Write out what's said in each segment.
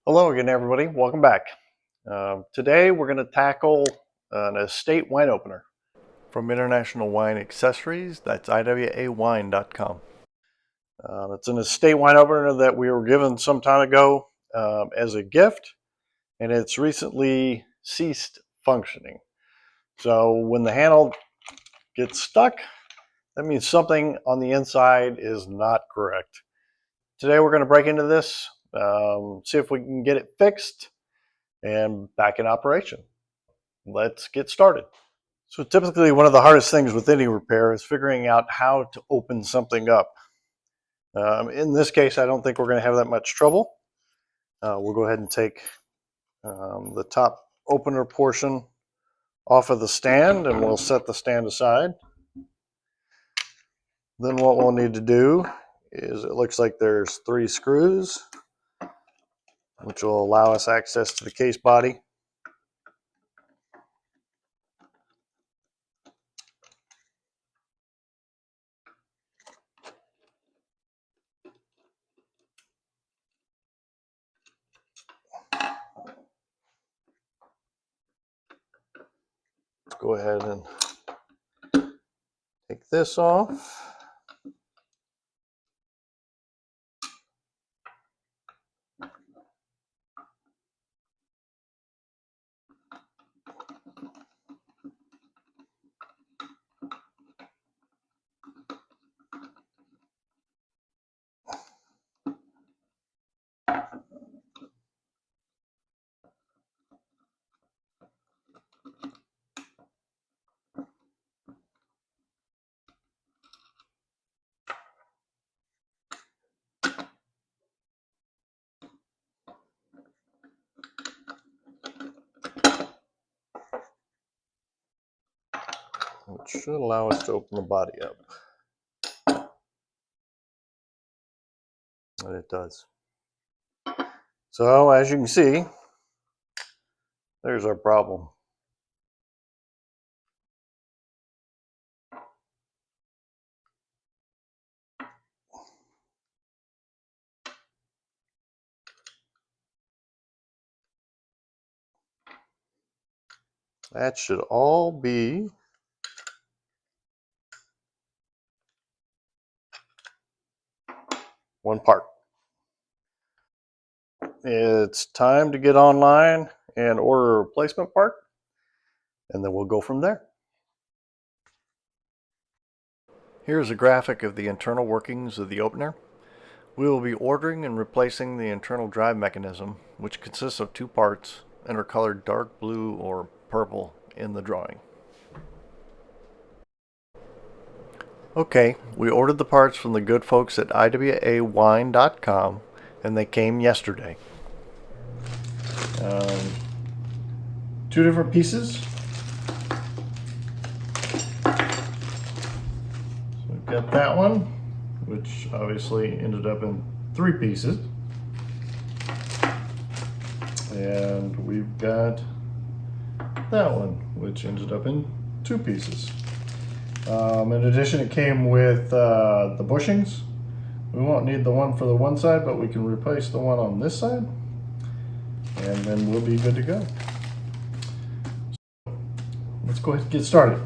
Hello again, everybody. Welcome back. Today we're going to tackle an estate wine opener from International Wine Accessories. That's iwawine.com. It's an estate wine opener that we were given some time ago as a gift, and it's recently ceased functioning. So when the handle gets stuck, that means something on the inside is not correct. Today we're going to break into this, see if we can get it fixed and back in operation. Let's get started. So typically one of the hardest things with any repair is figuring out how to open something up. In this case, I don't think we're going to have that much trouble. We'll go ahead and take the top opener portion off of the stand, and we'll set the stand aside. Then what we'll need to do is, it looks like there's 3 screws, which will allow us access to the case body. Let's go ahead and take this off. Which should allow us to open the body up. And it does. So as you can see, there's our problem. That should all be one part. It's time to get online and order a replacement part, and then we'll go from there. Here's a graphic of the internal workings of the opener. We will be ordering and replacing the internal drive mechanism, which consists of 2 parts and are colored dark blue or purple in the drawing. Okay, we ordered the parts from the good folks at iwawine.com, and they came yesterday. 2 different pieces. So we've got that one, which obviously ended up in 3 pieces. And we've got that one, which ended up in 2 pieces. In addition, it came with the bushings. We won't need the one for the one side, but we can replace the one on this side, and then we'll be good to go. So, let's go ahead and get started.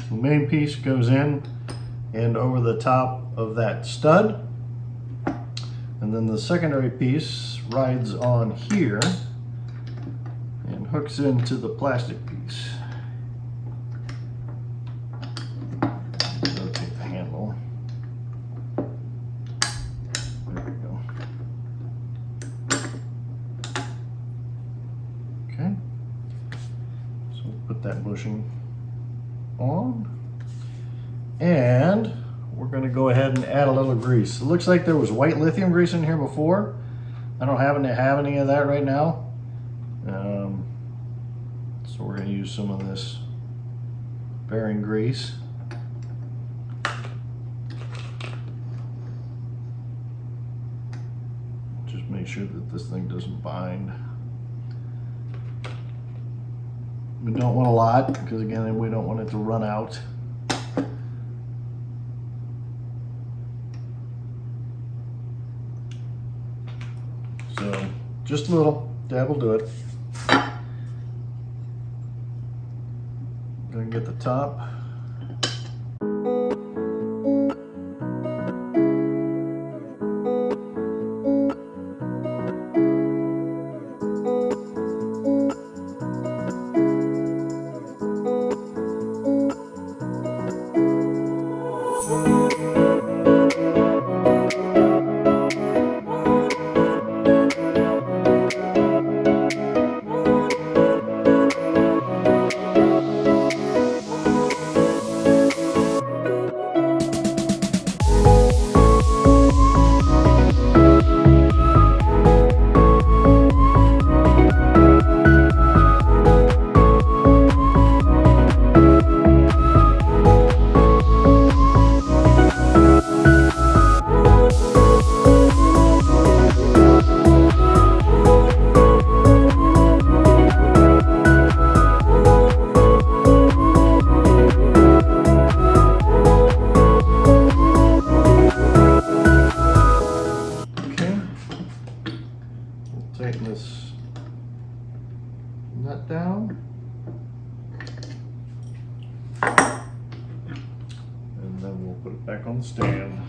The main piece goes in and over the top of that stud, and then the secondary piece rides on here and hooks into the plastic piece. Rotate the handle. There we go. Okay, so we'll put that bushing on, and we're going to go ahead and add a little grease. It looks like there was white lithium grease in here before. I don't happen to have any of that right now, so we're going to use some of this bearing grease. Just make sure that this thing doesn't bind. We don't want a lot, because again, we don't want it to run out. Just a little. Dad will do it. Gonna get the top. Tighten this nut down, and then we'll put it back on the stand.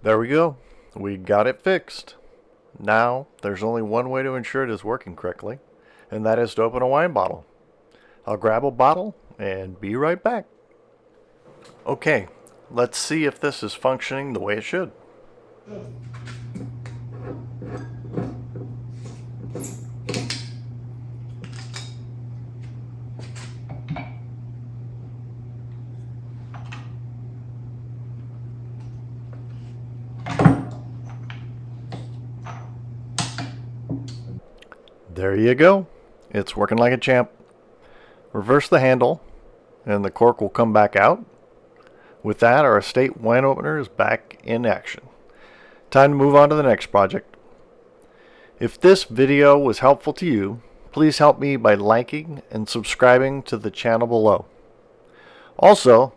There we go. We got it fixed. Now, there's only one way to ensure it is working correctly, and that is to open a wine bottle. I'll grab a bottle and be right back. Okay, let's see if this is functioning the way it should. There you go. It's working like a champ. Reverse the handle and the cork will come back out. With that, our estate wine opener is back in action. Time to move on to the next project. If this video was helpful to you, please help me by liking and subscribing to the channel below. Also,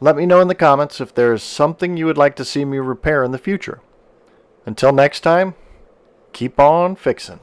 let me know in the comments if there is something you would like to see me repair in the future. Until next time, keep on fixing.